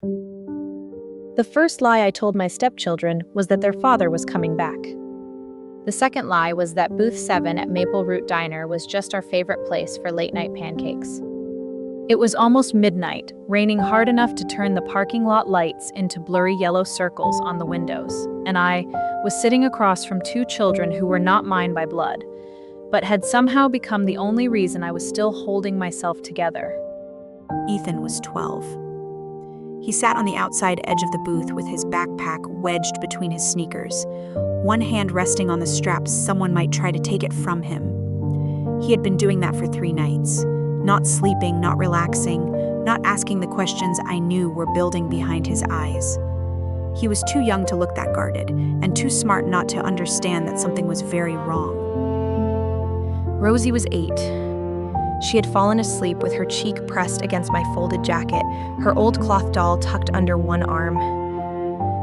The first lie I told my stepchildren was that their father was coming back. The second lie was that Booth 7 at Maple Root Diner was just our favorite place for late-night pancakes. It was almost midnight, raining hard enough to turn the parking lot lights into blurry yellow circles on the windows, and I was sitting across from two children who were not mine by blood, but had somehow become the only reason I was still holding myself together. Ethan was 12. He sat on the outside edge of the booth with his backpack wedged between his sneakers, one hand resting on the straps someone might try to take it from him. He had been doing that for 3 nights, not sleeping, not relaxing, not asking the questions I knew were building behind his eyes. He was too young to look that guarded, and too smart not to understand that something was very wrong. Rosie was 8. She had fallen asleep with her cheek pressed against my folded jacket, her old cloth doll tucked under one arm.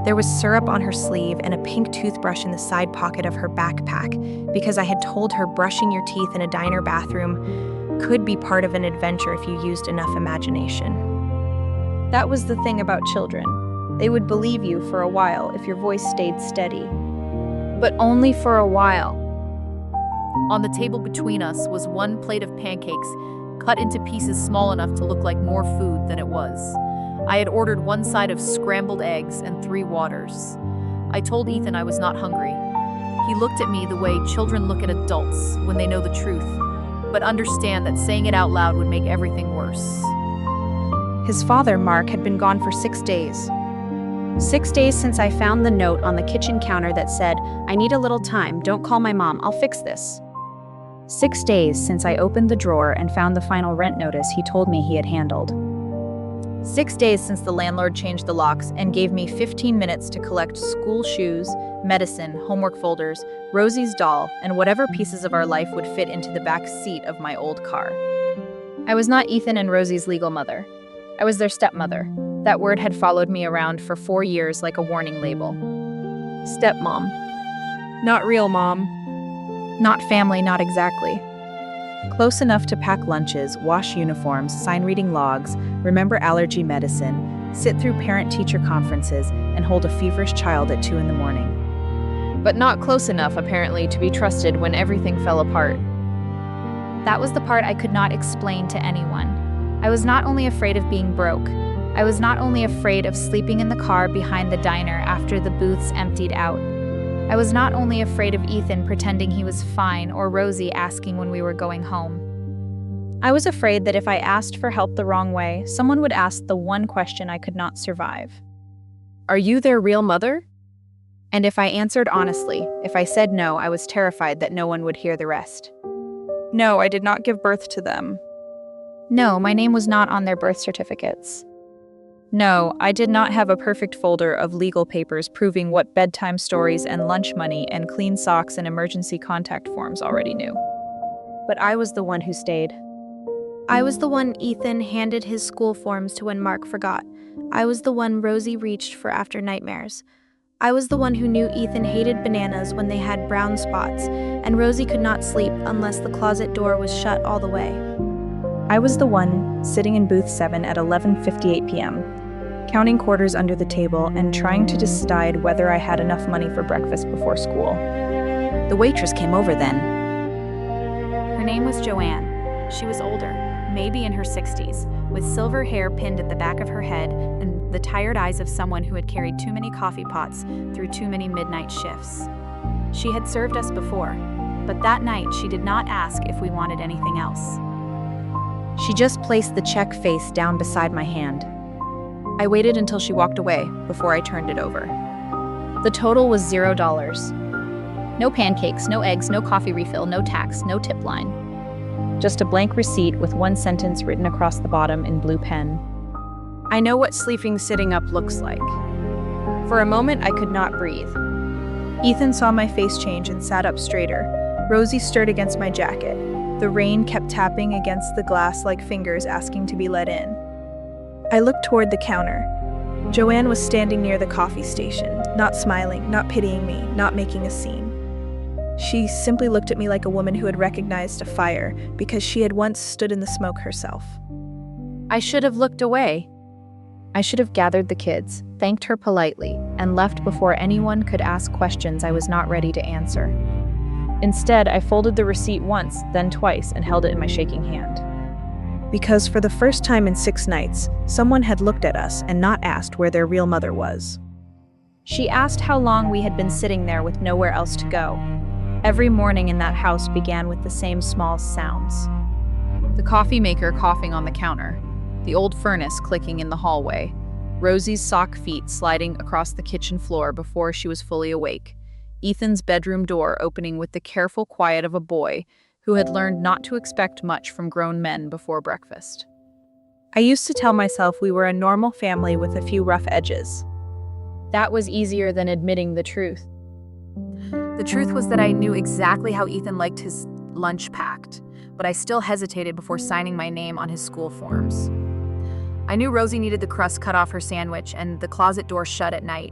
There was syrup on her sleeve and a pink toothbrush in the side pocket of her backpack because I had told her brushing your teeth in a diner bathroom could be part of an adventure if you used enough imagination. That was the thing about children. They would believe you for a while if your voice stayed steady. But only for a while. On the table between us was one plate of pancakes, cut into pieces small enough to look like more food than it was. I had ordered one side of scrambled eggs and 3 waters. I told Ethan I was not hungry. He looked at me the way children look at adults when they know the truth, but understand that saying it out loud would make everything worse. His father, Mark, had been gone for 6 days. 6 days since I found the note on the kitchen counter that said, "I need a little time, don't call my mom, I'll fix this." 6 days since I opened the drawer and found the final rent notice he told me he had handled. 6 days since the landlord changed the locks and gave me 15 minutes to collect school shoes, medicine, homework folders, Rosie's doll, and whatever pieces of our life would fit into the back seat of my old car. I was not Ethan and Rosie's legal mother. I was their stepmother. That word had followed me around for 4 years like a warning label. Stepmom. Not real mom. Not family, not exactly. Close enough to pack lunches, wash uniforms, sign reading logs, remember allergy medicine, sit through parent-teacher conferences, and hold a feverish child at 2 in the morning. But not close enough, apparently, to be trusted when everything fell apart. That was the part I could not explain to anyone. I was not only afraid of being broke, I was not only afraid of sleeping in the car behind the diner after the booths emptied out. I was not only afraid of Ethan pretending he was fine or Rosie asking when we were going home. I was afraid that if I asked for help the wrong way, someone would ask the one question I could not survive. "Are you their real mother?" And if I answered honestly, if I said no, I was terrified that no one would hear the rest. No, I did not give birth to them. No, my name was not on their birth certificates. No, I did not have a perfect folder of legal papers proving what bedtime stories and lunch money and clean socks and emergency contact forms already knew. But I was the one who stayed. I was the one Ethan handed his school forms to when Mark forgot. I was the one Rosie reached for after nightmares. I was the one who knew Ethan hated bananas when they had brown spots, and Rosie could not sleep unless the closet door was shut all the way. I was the one sitting in booth 7 at 11:58 p.m., counting quarters under the table and trying to decide whether I had enough money for breakfast before school. The waitress came over then. Her name was Joanne. She was older, maybe in her 60s, with silver hair pinned at the back of her head and the tired eyes of someone who had carried too many coffee pots through too many midnight shifts. She had served us before, but that night she did not ask if we wanted anything else. She just placed the check face down beside my hand. I waited until she walked away before I turned it over. The total was $0. No pancakes, no eggs, no coffee refill, no tax, no tip line. Just a blank receipt with one sentence written across the bottom in blue pen. I know what sleeping sitting up looks like. For a moment, I could not breathe. Ethan saw my face change and sat up straighter. Rosie stirred against my jacket. The rain kept tapping against the glass like fingers asking to be let in. I looked toward the counter. Joanne was standing near the coffee station, not smiling, not pitying me, not making a scene. She simply looked at me like a woman who had recognized a fire because she had once stood in the smoke herself. I should have looked away. I should have gathered the kids, thanked her politely, and left before anyone could ask questions I was not ready to answer. Instead, I folded the receipt once, then twice, and held it in my shaking hand. Because for the first time in 6 nights, someone had looked at us and not asked where their real mother was. She asked how long we had been sitting there with nowhere else to go. Every morning in that house began with the same small sounds. The coffee maker coughing on the counter, the old furnace clicking in the hallway, Rosie's sock feet sliding across the kitchen floor before she was fully awake, Ethan's bedroom door opening with the careful quiet of a boy who had learned not to expect much from grown men before breakfast. I used to tell myself we were a normal family with a few rough edges. That was easier than admitting the truth. The truth was that I knew exactly how Ethan liked his lunch packed, but I still hesitated before signing my name on his school forms. I knew Rosie needed the crust cut off her sandwich and the closet door shut at night,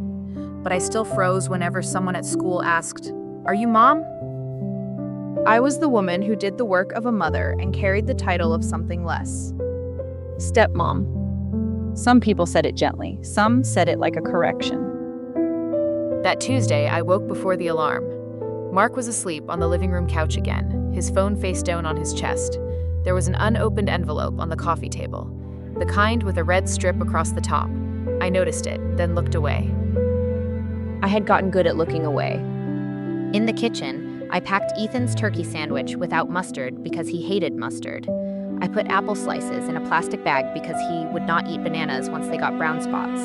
but I still froze whenever someone at school asked, "Are you Mom?" I was the woman who did the work of a mother and carried the title of something less. Stepmom. Some people said it gently, some said it like a correction. That Tuesday, I woke before the alarm. Mark was asleep on the living room couch again, his phone face down on his chest. There was an unopened envelope on the coffee table, the kind with a red strip across the top. I noticed it, then looked away. I had gotten good at looking away. In the kitchen, I packed Ethan's turkey sandwich without mustard because he hated mustard. I put apple slices in a plastic bag because he would not eat bananas once they got brown spots.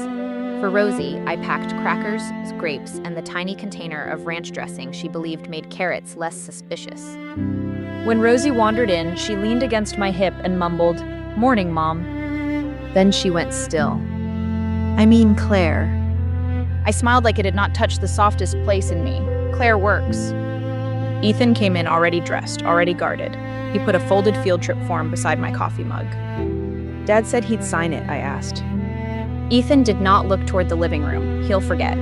For Rosie, I packed crackers, grapes, and the tiny container of ranch dressing she believed made carrots less suspicious. When Rosie wandered in, she leaned against my hip and mumbled, "Morning, Mom." Then she went still. I mean Claire. I smiled like it had not touched the softest place in me. Claire works. Ethan came in already dressed, already guarded. He put a folded field trip form beside my coffee mug. Dad said he'd sign it, I asked. Ethan did not look toward the living room. He'll forget.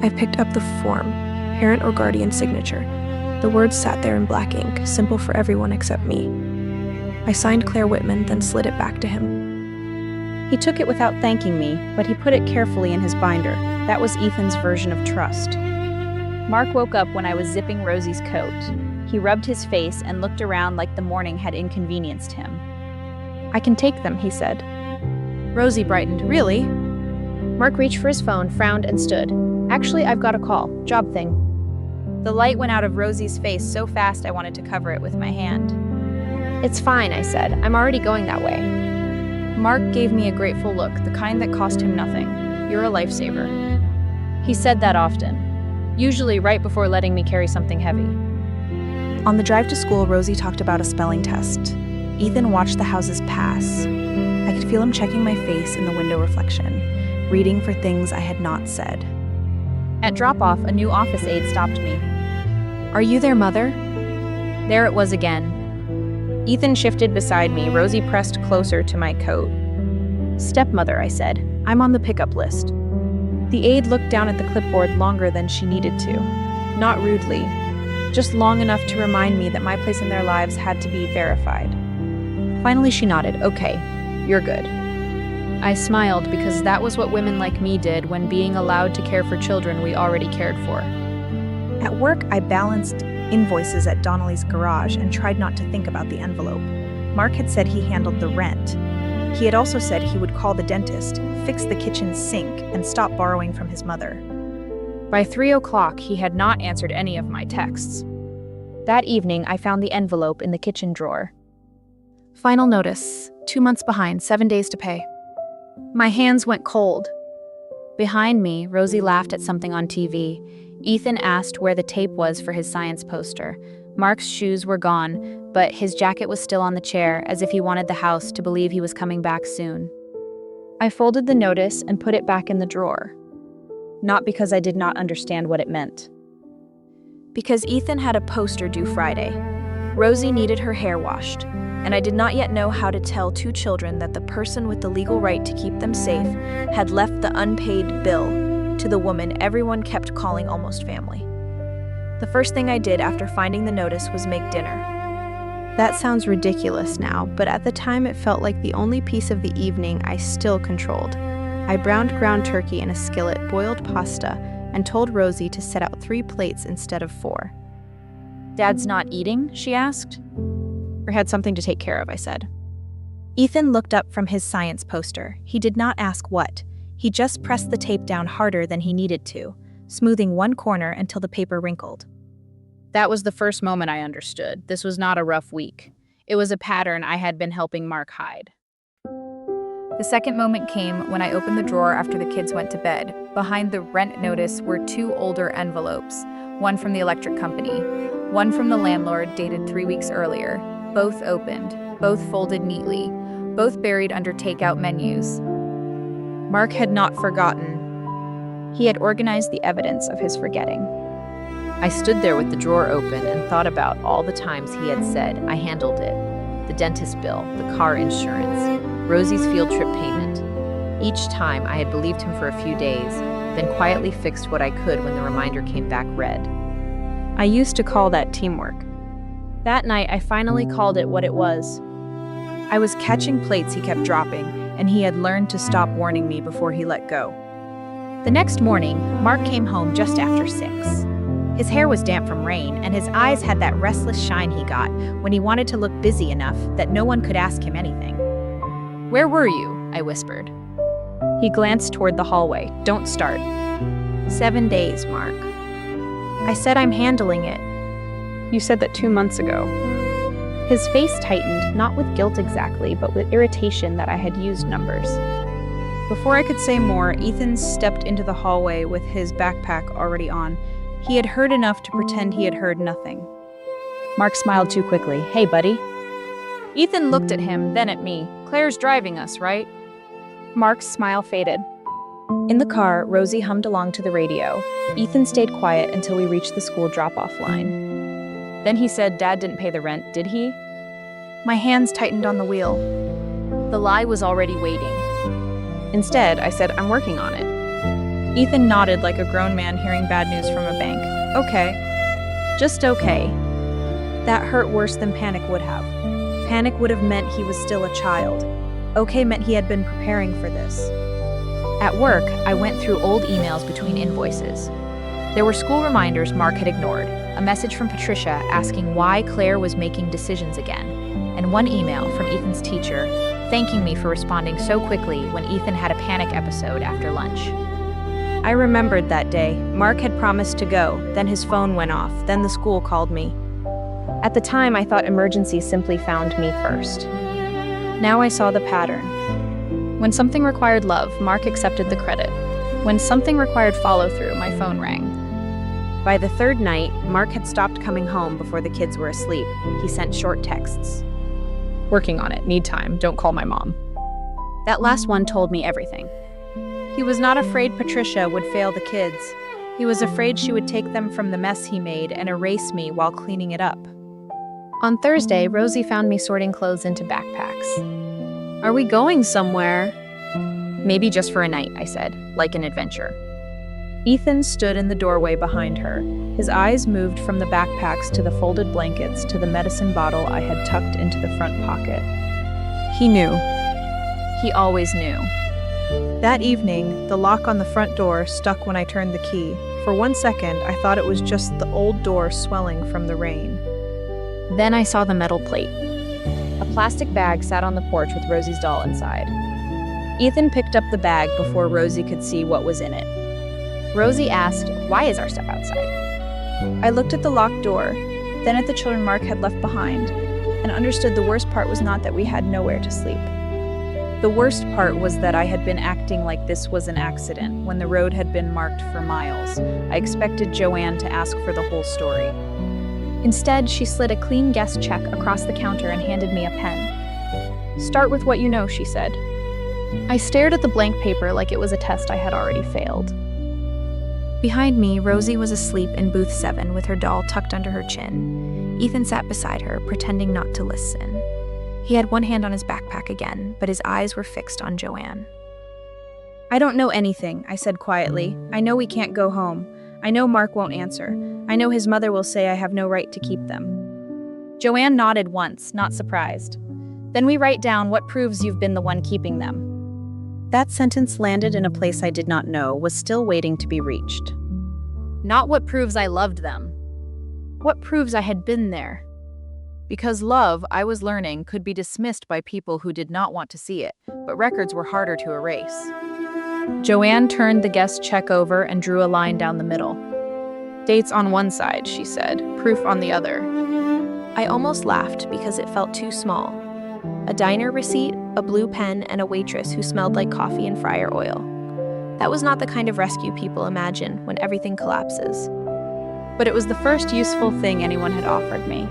I picked up the form, parent or guardian signature. The words sat there in black ink, simple for everyone except me. I signed Claire Whitman, then slid it back to him. He took it without thanking me, but he put it carefully in his binder. That was Ethan's version of trust. Mark woke up when I was zipping Rosie's coat. He rubbed his face and looked around like the morning had inconvenienced him. "I can take them," he said. Rosie brightened. "Really?" Mark reached for his phone, frowned, and stood. "Actually, I've got a call. Job thing." The light went out of Rosie's face so fast I wanted to cover it with my hand. "It's fine," I said. "I'm already going that way." Mark gave me a grateful look, the kind that cost him nothing. "You're a lifesaver." He said that often, usually right before letting me carry something heavy. On the drive to school, Rosie talked about a spelling test. Ethan watched the houses pass. I could feel him checking my face in the window reflection, reading for things I had not said. At drop-off, a new office aide stopped me. "Are you their mother?" There it was again. Ethan shifted beside me, Rosie pressed closer to my coat. "Stepmother," I said. "I'm on the pickup list." The aide looked down at the clipboard longer than she needed to. Not rudely, just long enough to remind me that my place in their lives had to be verified. Finally, she nodded. "Okay, you're good." I smiled because that was what women like me did when being allowed to care for children we already cared for. At work, I balanced invoices at Donnelly's garage and tried not to think about the envelope. Mark had said he handled the rent. He had also said he would call the dentist, fix the kitchen sink, and stop borrowing from his mother. By 3 o'clock, he had not answered any of my texts. That evening, I found the envelope in the kitchen drawer. Final notice, 2 months behind, 7 days to pay. My hands went cold. Behind me, Rosie laughed at something on TV. Ethan asked where the tape was for his science poster. Mark's shoes were gone, but his jacket was still on the chair, as if he wanted the house to believe he was coming back soon. I folded the notice and put it back in the drawer. Not because I did not understand what it meant. Because Ethan had a poster due Friday. Rosie needed her hair washed, and I did not yet know how to tell 2 children that the person with the legal right to keep them safe had left the unpaid bill to the woman everyone kept calling almost family. The first thing I did after finding the notice was make dinner. That sounds ridiculous now, but at the time it felt like the only piece of the evening I still controlled. I browned ground turkey in a skillet, boiled pasta, and told Rosie to set out 3 plates instead of 4. "Dad's not eating?" she asked. "We had something to take care of," I said. Ethan looked up from his science poster. He did not ask what. He just pressed the tape down harder than he needed to, smoothing one corner until the paper wrinkled. That was the first moment I understood. This was not a rough week. It was a pattern I had been helping Mark hide. The second moment came when I opened the drawer after the kids went to bed. Behind the rent notice were 2 older envelopes, one from the electric company, one from the landlord dated 3 weeks earlier. Both opened, both folded neatly, both buried under takeout menus. Mark had not forgotten. He had organized the evidence of his forgetting. I stood there with the drawer open and thought about all the times he had said, "I handled it." The dentist bill, the car insurance, Rosie's field trip payment. Each time I had believed him for a few days, then quietly fixed what I could when the reminder came back red. I used to call that teamwork. That night, I finally called it what it was. I was catching plates he kept dropping, and he had learned to stop warning me before he let go. The next morning, Mark came home just after 6. His hair was damp from rain, and his eyes had that restless shine he got when he wanted to look busy enough that no one could ask him anything. "Where were you?" I whispered. He glanced toward the hallway. "Don't start." 7 days, Mark. I said I'm handling it. You said that 2 months ago. His face tightened, not with guilt exactly, but with irritation that I had used numbers. Before I could say more, Ethan stepped into the hallway with his backpack already on. He had heard enough to pretend he had heard nothing. Mark smiled too quickly. "Hey, buddy." Ethan looked at him, then at me. "Claire's driving us, right?" Mark's smile faded. In the car, Rosie hummed along to the radio. Ethan stayed quiet until we reached the school drop-off line. Then he said, "Dad didn't pay the rent, did he?" My hands tightened on the wheel. The lie was already waiting. Instead, I said, "I'm working on it." Ethan nodded like a grown man hearing bad news from a bank. "Okay. Just okay." That hurt worse than panic would have. Panic would have meant he was still a child. Okay meant he had been preparing for this. At work, I went through old emails between invoices. There were school reminders Mark had ignored, a message from Patricia asking why Claire was making decisions again, and one email from Ethan's teacher thanking me for responding so quickly when Ethan had a panic episode after lunch. I remembered that day. Mark had promised to go, then his phone went off, then the school called me. At the time, I thought emergency simply found me first. Now I saw the pattern. When something required love, Mark accepted the credit. When something required follow-through, my phone rang. By the 3rd night, Mark had stopped coming home before the kids were asleep. He sent short texts. "Working on it, need time, don't call my mom." That last one told me everything. He was not afraid Patricia would fail the kids. He was afraid she would take them from the mess he made and erase me while cleaning it up. On Thursday, Rosie found me sorting clothes into backpacks. "Are we going somewhere?" "Maybe just for a night," I said, "like an adventure." Ethan stood in the doorway behind her. His eyes moved from the backpacks to the folded blankets to the medicine bottle I had tucked into the front pocket. He knew. He always knew. That evening, the lock on the front door stuck when I turned the key. For 1 second, I thought it was just the old door swelling from the rain. Then I saw the metal plate. A plastic bag sat on the porch with Rosie's doll inside. Ethan picked up the bag before Rosie could see what was in it. Rosie asked, "Why is our stuff outside?" I looked at the locked door, then at the children Mark had left behind, and understood the worst part was not that we had nowhere to sleep. The worst part was that I had been acting like this was an accident when the road had been marked for miles. I expected Joanne to ask for the whole story. Instead, she slid a clean guest check across the counter and handed me a pen. "Start with what you know," she said. I stared at the blank paper like it was a test I had already failed. Behind me, Rosie was asleep in booth 7 with her doll tucked under her chin. Ethan sat beside her, pretending not to listen. He had one hand on his backpack again, but his eyes were fixed on Joanne. "I don't know anything," I said quietly. "I know we can't go home. I know Mark won't answer. I know his mother will say I have no right to keep them." Joanne nodded once, not surprised. "Then we write down what proves you've been the one keeping them." That sentence landed in a place I did not know was still waiting to be reached. Not what proves I loved them. What proves I had been there. Because love, I was learning, could be dismissed by people who did not want to see it, but records were harder to erase. Joanne turned the guest check over and drew a line down the middle. Dates on one side, she said, proof on the other. I almost laughed because it felt too small. A diner receipt, a blue pen, and a waitress who smelled like coffee and fryer oil. That was not the kind of rescue people imagine when everything collapses. But it was the first useful thing anyone had offered me.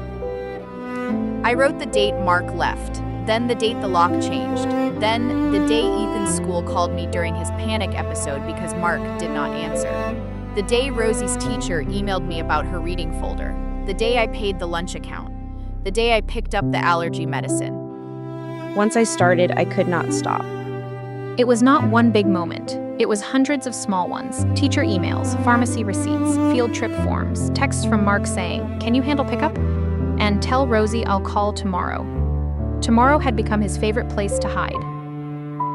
I wrote the date Mark left, then the date the lock changed, then the day Ethan's school called me during his panic episode because Mark did not answer, the day Rosie's teacher emailed me about her reading folder, the day I paid the lunch account, the day I picked up the allergy medicine. Once I started, I could not stop. It was not one big moment. It was hundreds of small ones. Teacher emails, pharmacy receipts, field trip forms, texts from Mark saying, "Can you handle pickup?" And "Tell Rosie I'll call tomorrow." Tomorrow had become his favorite place to hide.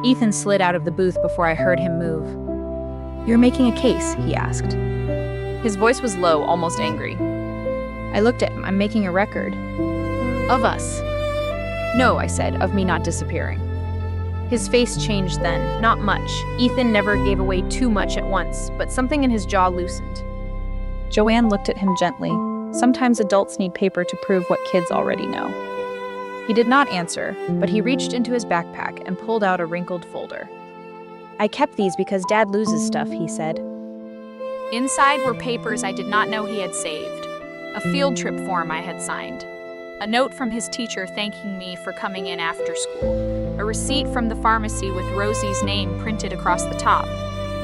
Ethan slid out of the booth before I heard him move. "You're making a case?" he asked. His voice was low, almost angry. I looked at him. "I'm making a record." Of us. "No," I said, "of me not disappearing." His face changed then, not much. Ethan never gave away too much at once, but something in his jaw loosened. Joanne looked at him gently. Sometimes adults need paper to prove what kids already know. He did not answer, but he reached into his backpack and pulled out a wrinkled folder. "I kept these because Dad loses stuff," he said. Inside were papers I did not know he had saved, a field trip form I had signed, a note from his teacher thanking me for coming in after school, a receipt from the pharmacy with Rosie's name printed across the top,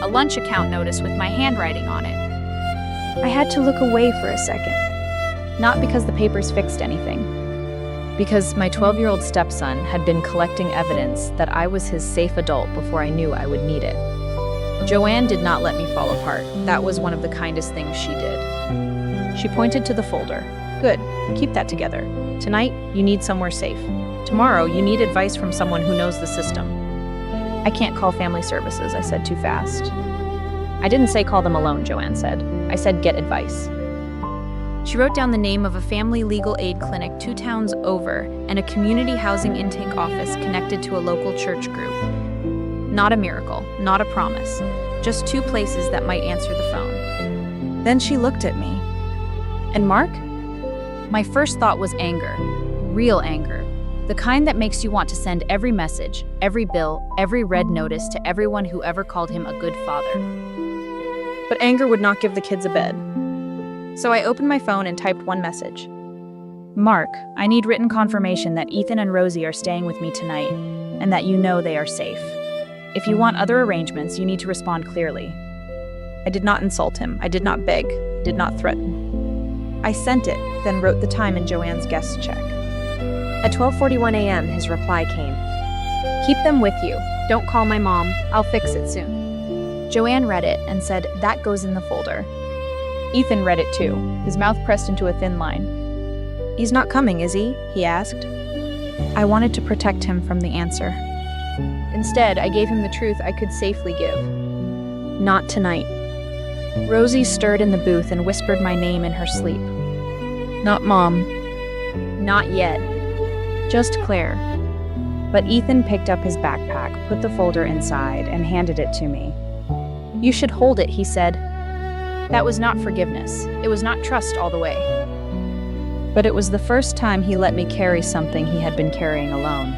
a lunch account notice with my handwriting on it. I had to look away for a second. Not because the papers fixed anything. Because my 12-year-old stepson had been collecting evidence that I was his safe adult before I knew I would need it. Joanne did not let me fall apart. That was one of the kindest things she did. She pointed to the folder. "Good, keep that together. Tonight, you need somewhere safe. Tomorrow, you need advice from someone who knows the system." "I can't call family services," I said too fast. "I didn't say call them alone," Joanne said. "I said get advice." She wrote down the name of a family legal aid clinic 2 towns over and a community housing intake office connected to a local church group. Not a miracle, not a promise, just 2 places that might answer the phone. Then she looked at me. "And Mark?" My first thought was anger, real anger, the kind that makes you want to send every message, every bill, every red notice to everyone who ever called him a good father. But anger would not give the kids a bed. So I opened my phone and typed one message. "Mark, I need written confirmation that Ethan and Rosie are staying with me tonight and that you know they are safe. If you want other arrangements, you need to respond clearly." I did not insult him. I did not beg, did not threaten. I sent it, then wrote the time in Joanne's guest check. At 12:41 a.m., his reply came. "Keep them with you. Don't call my mom. I'll fix it soon." Joanne read it and said, "That goes in the folder." Ethan read it too, his mouth pressed into a thin line. "He's not coming, is he?" he asked. I wanted to protect him from the answer. Instead, I gave him the truth I could safely give. "Not tonight." Rosie stirred in the booth and whispered my name in her sleep. "Not Mom." "Not yet." "Just Claire." But Ethan picked up his backpack, put the folder inside, and handed it to me. "You should hold it," he said. That was not forgiveness. It was not trust all the way. But it was the first time he let me carry something he had been carrying alone.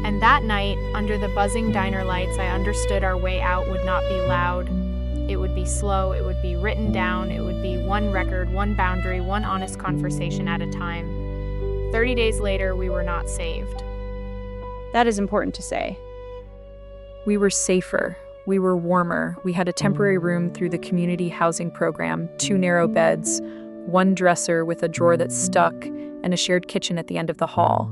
And that night, under the buzzing diner lights, I understood our way out would not be loud. It would be slow, it would be written down, it would be one record, one boundary, one honest conversation at a time. 30 days later, we were not saved. That is important to say. We were safer. We were warmer. We had a temporary room through the community housing program, 2 narrow beds, 1 dresser with a drawer that stuck, and a shared kitchen at the end of the hall.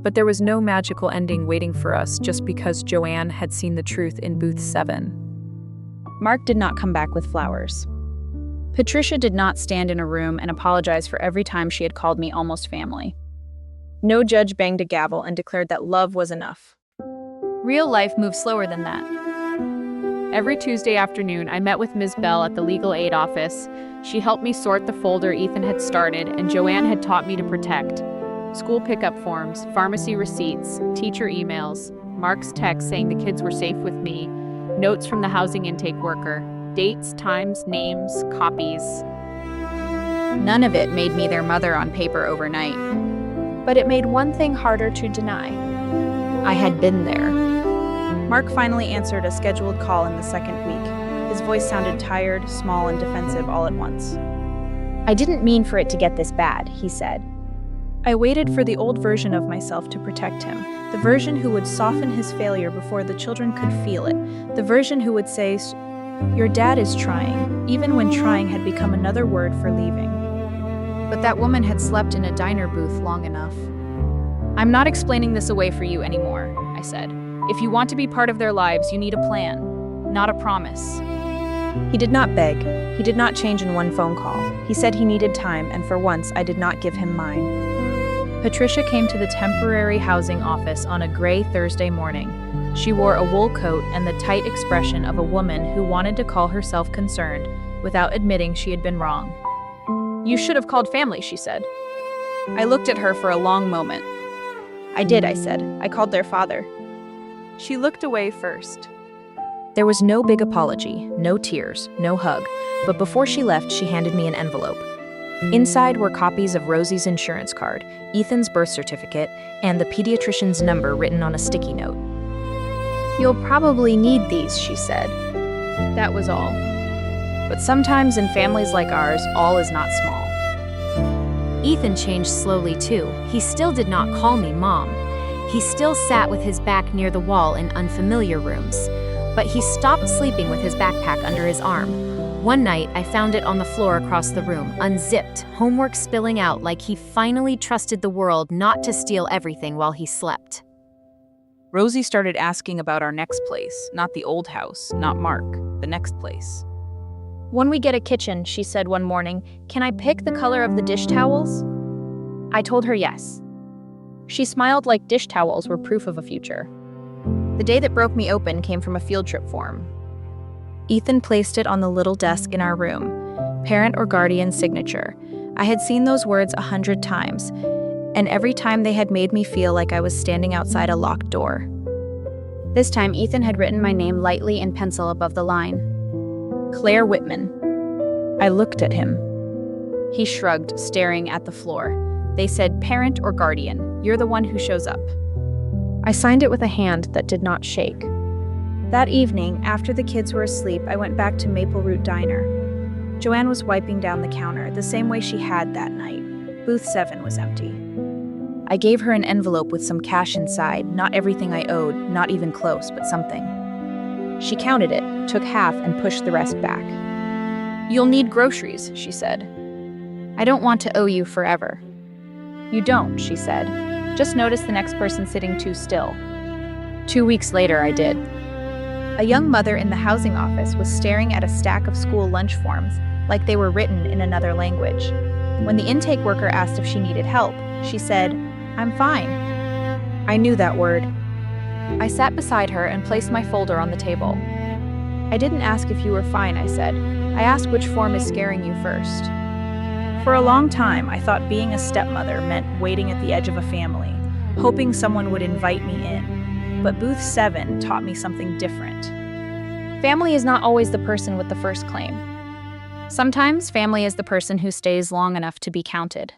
But there was no magical ending waiting for us just because Joanne had seen the truth in booth 7. Mark did not come back with flowers. Patricia did not stand in a room and apologize for every time she had called me almost family. No judge banged a gavel and declared that love was enough. Real life moves slower than that. Every Tuesday afternoon, I met with Ms. Bell at the legal aid office. She helped me sort the folder Ethan had started, and Joanne had taught me to protect. School pickup forms, pharmacy receipts, teacher emails, Mark's text saying the kids were safe with me, notes from the housing intake worker, dates, times, names, copies. None of it made me their mother on paper overnight. But it made one thing harder to deny. I had been there. Mark finally answered a scheduled call in the second week. His voice sounded tired, small, and defensive all at once. I didn't mean for it to get this bad, he said. I waited for the old version of myself to protect him, the version who would soften his failure before the children could feel it, the version who would say, "Your dad is trying," even when trying had become another word for leaving. But that woman had slept in a diner booth long enough. I'm not explaining this away for you anymore, I said. If you want to be part of their lives, you need a plan, not a promise. He did not beg. He did not change in one phone call. He said he needed time, and for once, I did not give him mine. Patricia came to the temporary housing office on a gray Thursday morning. She wore a wool coat and the tight expression of a woman who wanted to call herself concerned without admitting she had been wrong. You should have called family, she said. I looked at her for a long moment. I did, I said. I called their father. She looked away first. There was no big apology, no tears, no hug, but before she left, she handed me an envelope. Inside were copies of Rosie's insurance card, Ethan's birth certificate, and the pediatrician's number written on a sticky note. You'll probably need these, she said. That was all. But sometimes in families like ours, all is not small. Ethan changed slowly too. He still did not call me Mom. He still sat with his back near the wall in unfamiliar rooms. But he stopped sleeping with his backpack under his arm. One night, I found it on the floor across the room, unzipped, homework spilling out like he finally trusted the world not to steal everything while he slept. Rosie started asking about our next place, not the old house, not Mark, the next place. When we get a kitchen, she said one morning, can I pick the color of the dish towels? I told her yes. She smiled like dish towels were proof of a future. The day that broke me open came from a field trip form. Ethan placed it on the little desk in our room. Parent or guardian signature. I had seen those words 100 times, and every time they had made me feel like I was standing outside a locked door. This time, Ethan had written my name lightly in pencil above the line. Claire Whitman. I looked at him. He shrugged, staring at the floor. They said, parent or guardian, you're the one who shows up. I signed it with a hand that did not shake. That evening, after the kids were asleep, I went back to Maple Root Diner. Joanne was wiping down the counter, the same way she had that night. Booth 7 was empty. I gave her an envelope with some cash inside, not everything I owed, not even close, but something. She counted it, took half, and pushed the rest back. You'll need groceries, she said. I don't want to owe you forever. You don't, she said. Just notice the next person sitting too still. 2 weeks later, I did. A young mother in the housing office was staring at a stack of school lunch forms, like they were written in another language. When the intake worker asked if she needed help, she said, "I'm fine." I knew that word. I sat beside her and placed my folder on the table. I didn't ask if you were fine, I said. I asked which form is scaring you first. For a long time, I thought being a stepmother meant waiting at the edge of a family, hoping someone would invite me in. But Booth 7 taught me something different. Family is not always the person with the first claim. Sometimes family is the person who stays long enough to be counted.